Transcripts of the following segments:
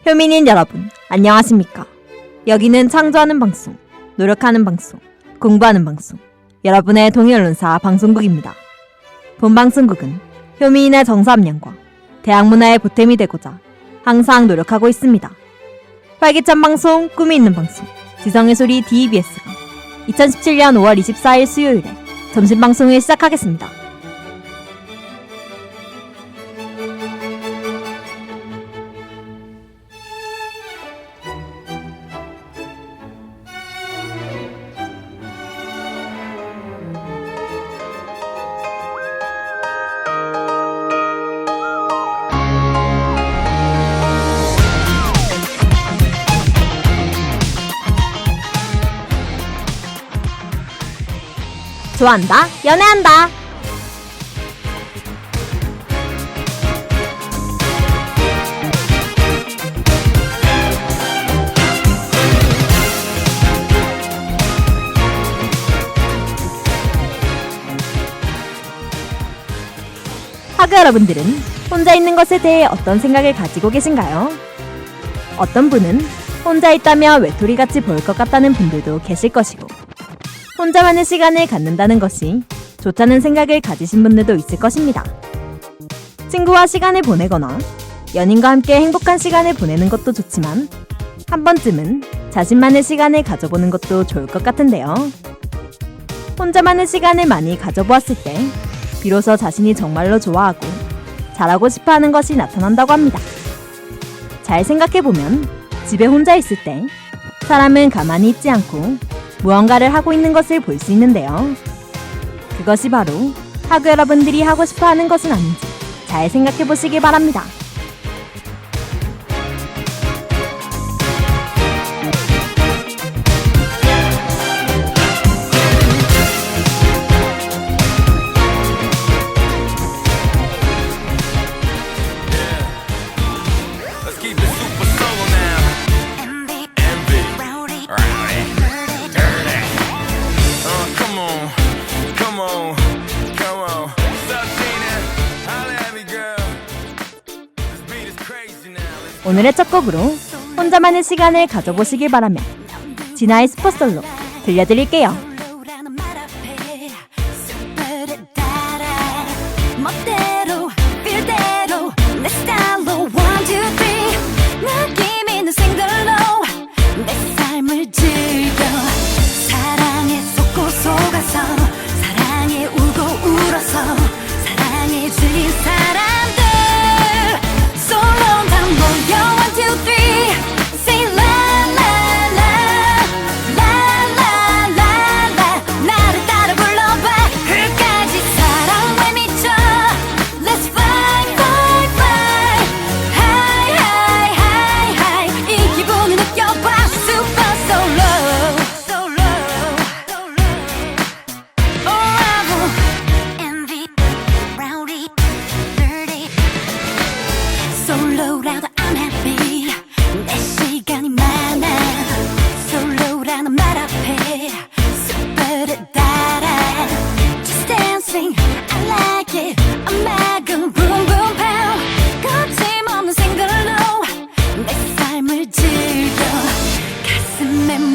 효민인 여러분, 안녕하십니까? 여기는 창조하는 방송, 노력하는 방송, 공부하는 방송, 여러분의 동해언론사 방송국입니다. 본 방송국은 효민인의 정사함량과 대학 문화의 보탬이 되고자 항상 노력하고 있습니다. 활기찬 방송, 꿈이 있는 방송, 지성의 소리 DEBS가 2017년 5월 24일 수요일에 점심 방송을 시작하겠습니다. 좋아한다, 연애한다. 학우 여러분들은 혼자 있는 것에 대해 어떤 생각을 가지고 계신가요? 어떤 분은 혼자 있다면 외톨이같이 보일 것 같다는 분들도 계실 것이고, 혼자만의 시간을 갖는다는 것이 좋다는 생각을 가지신 분들도 있을 것입니다. 친구와 시간을 보내거나 연인과 함께 행복한 시간을 보내는 것도 좋지만 한 번쯤은 자신만의 시간을 가져보는 것도 좋을 것 같은데요. 혼자만의 시간을 많이 가져보았을 때 비로소 자신이 정말로 좋아하고 잘하고 싶어하는 것이 나타난다고 합니다. 잘 생각해보면 집에 혼자 있을 때 사람은 가만히 있지 않고 무언가를 하고 있는 것을 볼 수 있는데요. 그것이 바로 학우 여러분들이 하고 싶어하는 것은 아닌지 잘 생각해보시기 바랍니다. 오늘의 첫 곡으로 혼자만의 시간을 가져보시길 바라며 진아의 슈퍼솔로 들려드릴게요.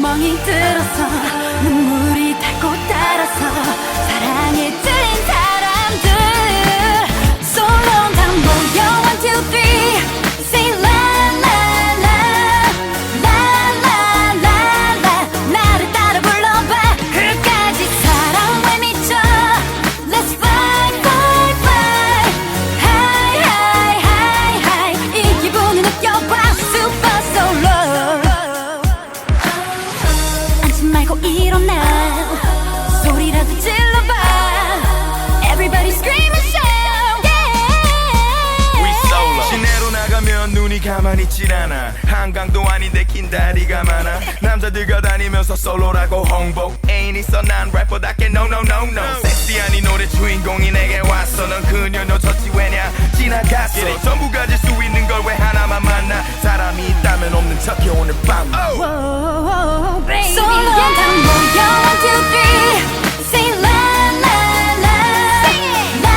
멍이 들어서 눈물이 닳고 따라서 사랑에 들린 사람들 솔로당 모여 1, 2, 3 Say la la la la la la la 나를 따라 불러봐 끝까지 사랑에 미쳐 Let's fly fly fly High high high high 이 기분을 느껴봐 Super solo 말고 일어나 소리라도 질러봐 Everybody scream and shout yeah We solo 시내로 나가면 눈이 가만히 있질 않아 한강도 아닌데 긴 다리가 많아 남자들과 다니면서 솔로라고 홍보 애인 있어 난 래퍼답게 no no no no 섹시한 이 노래 주인공이 내게 왔어 넌 그녀 놓쳤지 왜냐 지나갔어 전부 가질 수 있는 걸 왜 하나만 만나 사람이 있다면 없는 척해 오늘 밤 솔로 다 모여 1, 2, 3 Say la la la la la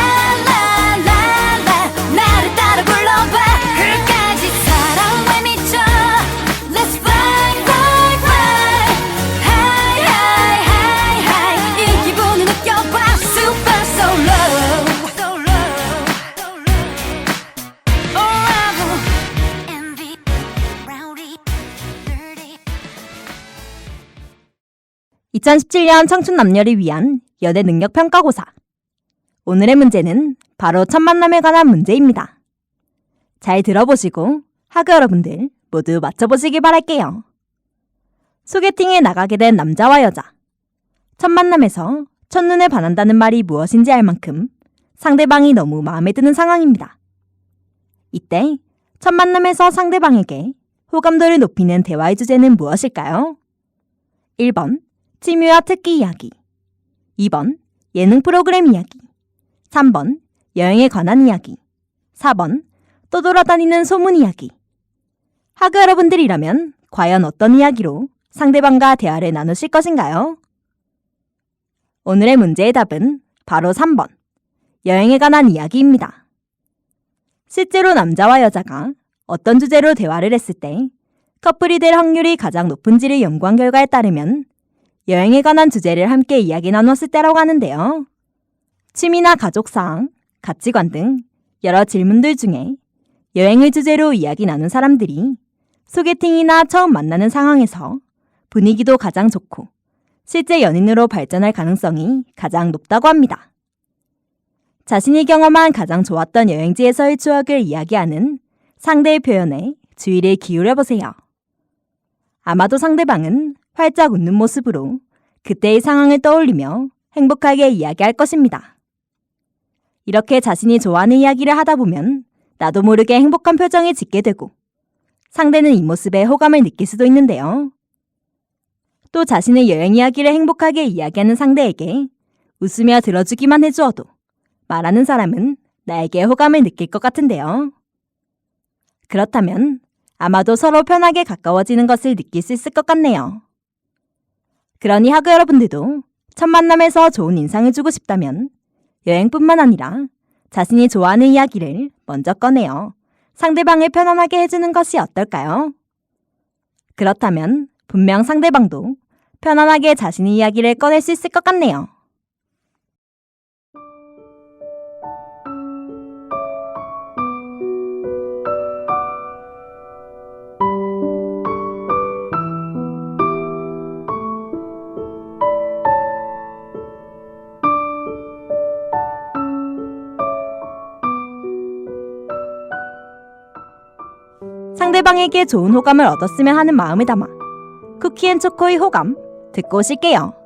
la la 나를 따라 불러봐 끝까지 사랑에 미쳐 2017년 청춘 남녀를 위한 연애 능력 평가고사. 오늘의 문제는 바로 첫 만남에 관한 문제입니다. 잘 들어보시고 학우 여러분들 모두 맞춰보시기 바랄게요. 소개팅에 나가게 된 남자와 여자. 첫 만남에서 첫눈에 반한다는 말이 무엇인지 알 만큼 상대방이 너무 마음에 드는 상황입니다. 이때 첫 만남에서 상대방에게 호감도를 높이는 대화의 주제는 무엇일까요? 1번 취미와 특기 이야기, 2번 예능 프로그램 이야기, 3번 여행에 관한 이야기, 4번 떠돌아다니는 소문 이야기. 학우 여러분들이라면 과연 어떤 이야기로 상대방과 대화를 나누실 것인가요? 오늘의 문제의 답은 바로 3번 여행에 관한 이야기입니다. 실제로 남자와 여자가 어떤 주제로 대화를 했을 때 커플이 될 확률이 가장 높은지를 연구한 결과에 따르면 여행에 관한 주제를 함께 이야기 나눴을 때라고 하는데요. 취미나 가족사항, 가치관 등 여러 질문들 중에 여행을 주제로 이야기 나눈 사람들이 소개팅이나 처음 만나는 상황에서 분위기도 가장 좋고 실제 연인으로 발전할 가능성이 가장 높다고 합니다. 자신이 경험한 가장 좋았던 여행지에서의 추억을 이야기하는 상대의 표현에 주의를 기울여보세요. 아마도 상대방은 활짝 웃는 모습으로 그때의 상황을 떠올리며 행복하게 이야기할 것입니다. 이렇게 자신이 좋아하는 이야기를 하다 보면 나도 모르게 행복한 표정을 짓게 되고 상대는 이 모습에 호감을 느낄 수도 있는데요. 또 자신의 여행 이야기를 행복하게 이야기하는 상대에게 웃으며 들어주기만 해주어도 말하는 사람은 나에게 호감을 느낄 것 같은데요. 그렇다면 아마도 서로 편하게 가까워지는 것을 느낄 수 있을 것 같네요. 그러니 학우 여러분들도 첫 만남에서 좋은 인상을 주고 싶다면 여행뿐만 아니라 자신이 좋아하는 이야기를 먼저 꺼내어 상대방을 편안하게 해주는 것이 어떨까요? 그렇다면 분명 상대방도 편안하게 자신의 이야기를 꺼낼 수 있을 것 같네요. 상대방에게 좋은 호감을 얻었으면 하는 마음을 담아 쿠키앤초코의 호감 듣고 오실게요.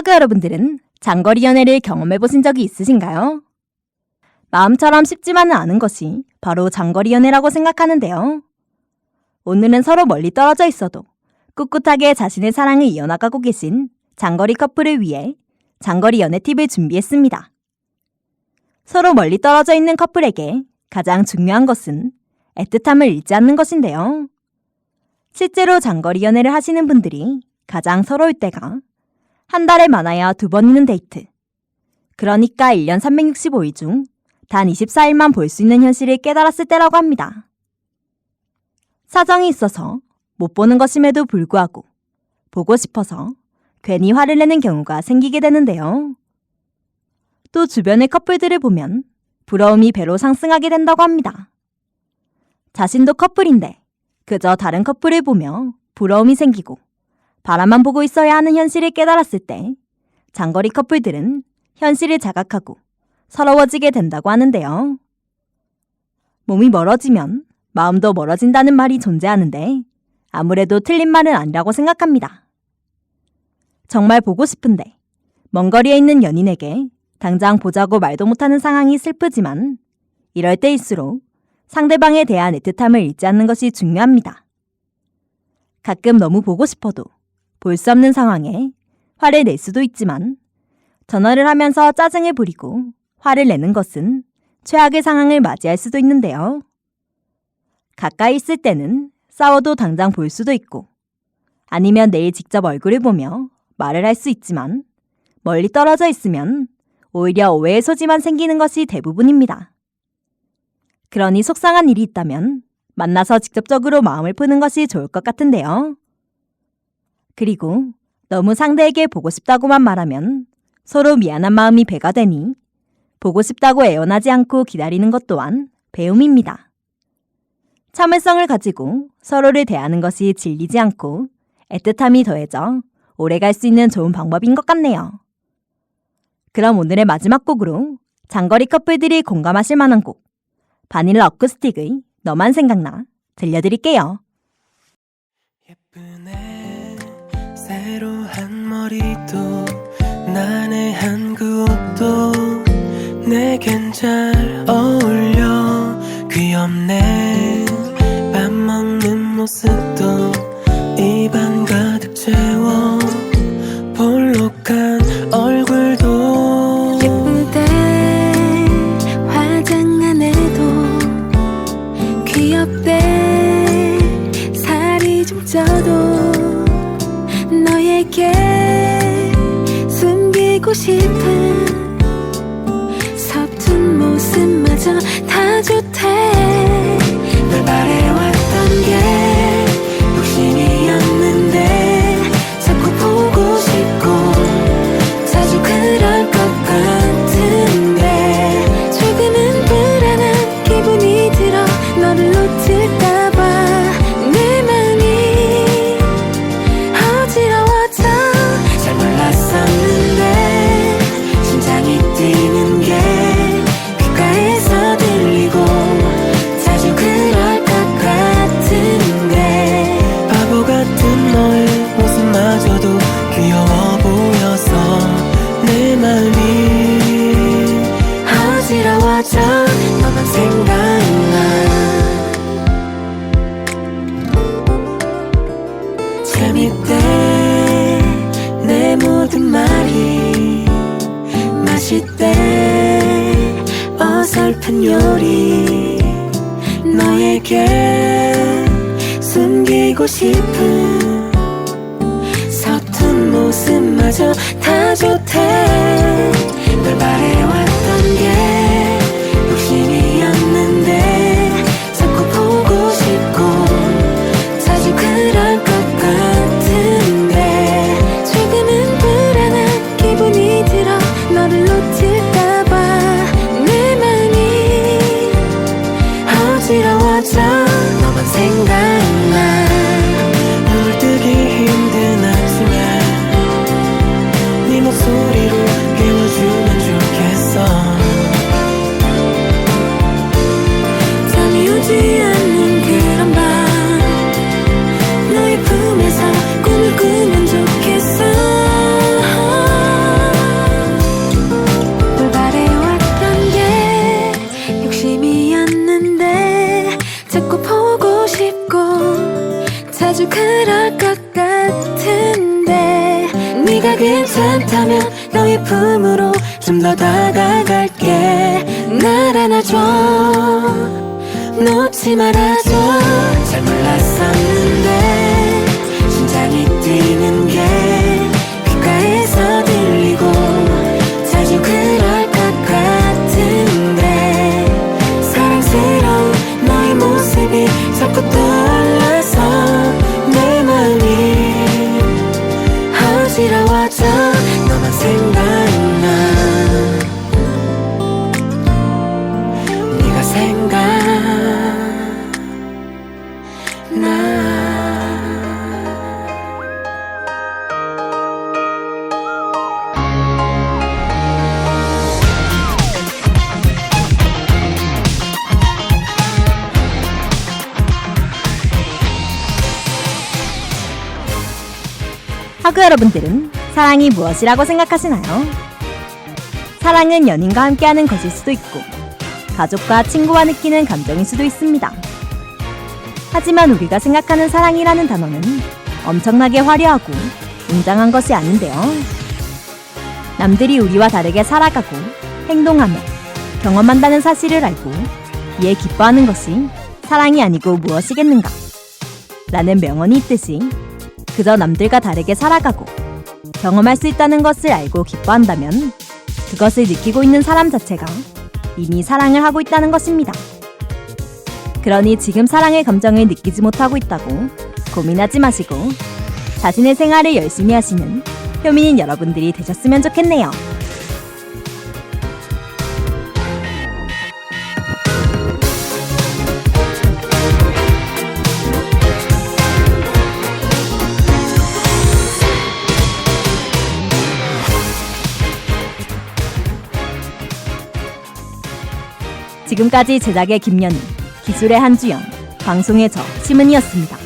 하그 여러분들은 장거리 연애를 경험해 보신 적이 있으신가요? 마음처럼 쉽지만은 않은 것이 바로 장거리 연애라고 생각하는데요. 오늘은 서로 멀리 떨어져 있어도 꿋꿋하게 자신의 사랑을 이어나가고 계신 장거리 커플을 위해 장거리 연애 팁을 준비했습니다. 서로 멀리 떨어져 있는 커플에게 가장 중요한 것은 애틋함을 잃지 않는 것인데요. 실제로 장거리 연애를 하시는 분들이 가장 서러울 때가 한 달에 많아야 2번 있는 데이트. 그러니까 1년 365일 중 단 24일만 볼 수 있는 현실을 깨달았을 때라고 합니다. 사정이 있어서 못 보는 것임에도 불구하고 보고 싶어서 괜히 화를 내는 경우가 생기게 되는데요. 또 주변의 커플들을 보면 부러움이 배로 상승하게 된다고 합니다. 자신도 커플인데 그저 다른 커플을 보며 부러움이 생기고 바라만 보고 있어야 하는 현실을 깨달았을 때 장거리 커플들은 현실을 자각하고 서러워지게 된다고 하는데요. 몸이 멀어지면 마음도 멀어진다는 말이 존재하는데 아무래도 틀린 말은 아니라고 생각합니다. 정말 보고 싶은데 먼 거리에 있는 연인에게 당장 보자고 말도 못하는 상황이 슬프지만 이럴 때일수록 상대방에 대한 애틋함을 잃지 않는 것이 중요합니다. 가끔 너무 보고 싶어도 볼 수 없는 상황에 화를 낼 수도 있지만 전화를 하면서 짜증을 부리고 화를 내는 것은 최악의 상황을 맞이할 수도 있는데요. 가까이 있을 때는 싸워도 당장 볼 수도 있고 아니면 내일 직접 얼굴을 보며 말을 할 수 있지만 멀리 떨어져 있으면 오히려 오해의 소지만 생기는 것이 대부분입니다. 그러니 속상한 일이 있다면 만나서 직접적으로 마음을 푸는 것이 좋을 것 같은데요. 그리고 너무 상대에게 보고 싶다고만 말하면 서로 미안한 마음이 배가 되니 보고 싶다고 애원하지 않고 기다리는 것 또한 배움입니다. 참을성을 가지고 서로를 대하는 것이 질리지 않고 애틋함이 더해져 오래갈 수 있는 좋은 방법인 것 같네요. 그럼 오늘의 마지막 곡으로 장거리 커플들이 공감하실 만한 곡 바닐라 어쿠스틱의 너만 생각나 들려드릴게요. 예쁘네 새로 한 머리도 나네 한 그 옷도 내겐 잘 어울려 귀엽네 밥 먹는 모습도 입안 가득 채워 볼록한 얼굴도 예쁘대 화장 안 해도 귀엽대 살이 좀 쪄도 너에게 숨기고 싶은 서툰 모습마저 다 좋대 널 바래왔던 게 욕심이었는데 자꾸 보고 싶고 자주 그럴 것 같은데 조금은 불안한 기분이 들어 너를 놓칠까봐 내 맘이 어지러워져 잘 몰랐었는데 심장이 뛰는 게 귓가에서 들리고 자주 그럴 것 같은데 바보 같은 너의 모습마저도 귀여워 보여서 내 맘이 어지러워져 너만 생각나 재밌대 내 모든 말이 맛있대 어설픈 요리 너에게 숨기고 싶은 서툰 모습마저 다 좋대 널 바래왔던 게 욕심이었는데 자꾸 보고 싶고 자주 그럴 것 같은데 조금은 불안한 기분이 들어 너를 놓칠까봐 내 맘이 어지러워져 너만 생각나 눈을 뜨기 힘든 아침에 네 목소리로 깨워주면 좋겠어 잠이 오지 않는 그런 밤 너의 품에서 꿈을 꾸면 좋겠어 자주 그럴 것 같은데 네가 괜찮다면 너의 품으로 좀 더 다가갈게. 날 안아줘, 놓지 말아줘. 잘 몰랐었는데 심장이 뛰는 게 귓가에서 들리고 자주 그럴 것 같은데 사랑스러운 너의 모습이 자꾸 떠올라서 내 마음이 어지러워져. 너만 생각나, 네가 생각나. 하구 여러분들은 사랑이 무엇이라고 생각하시나요? 사랑은 연인과 함께하는 것일 수도 있고 가족과 친구와 느끼는 감정일 수도 있습니다. 하지만 우리가 생각하는 사랑이라는 단어는 엄청나게 화려하고 웅장한 것이 아닌데요. 남들이 우리와 다르게 살아가고 행동하며 경험한다는 사실을 알고 이에 기뻐하는 것이 사랑이 아니고 무엇이겠는가? 라는 명언이 있듯이 그저 남들과 다르게 살아가고 경험할 수 있다는 것을 알고 기뻐한다면 그것을 느끼고 있는 사람 자체가 이미 사랑을 하고 있다는 것입니다. 그러니 지금 사랑의 감정을 느끼지 못하고 있다고 고민하지 마시고 자신의 생활을 열심히 하시는 효민인 여러분들이 되셨으면 좋겠네요. 지금까지 제작의 김연우, 기술의 한주영, 방송의 저 심은이었습니다.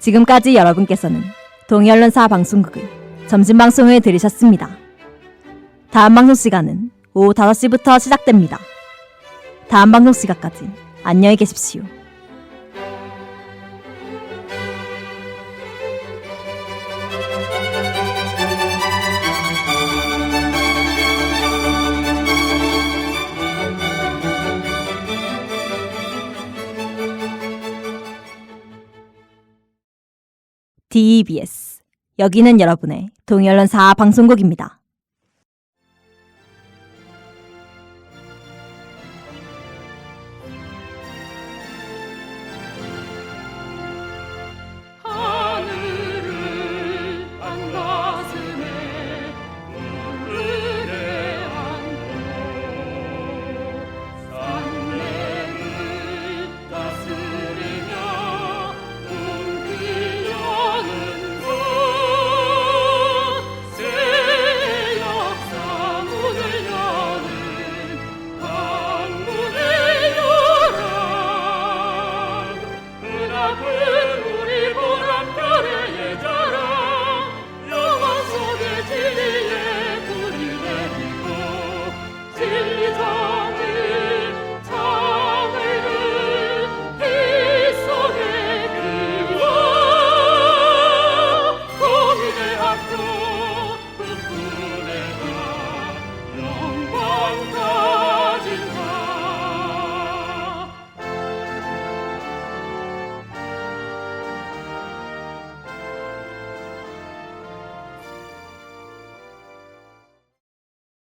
지금까지 여러분께서는 동해언론사 방송국의 점심방송을 들으셨습니다. 다음 방송 시간은 오후 5시부터 시작됩니다. 다음 방송 시간까지 안녕히 계십시오. DEBS, 여기는 여러분의 동해언론사 방송국입니다.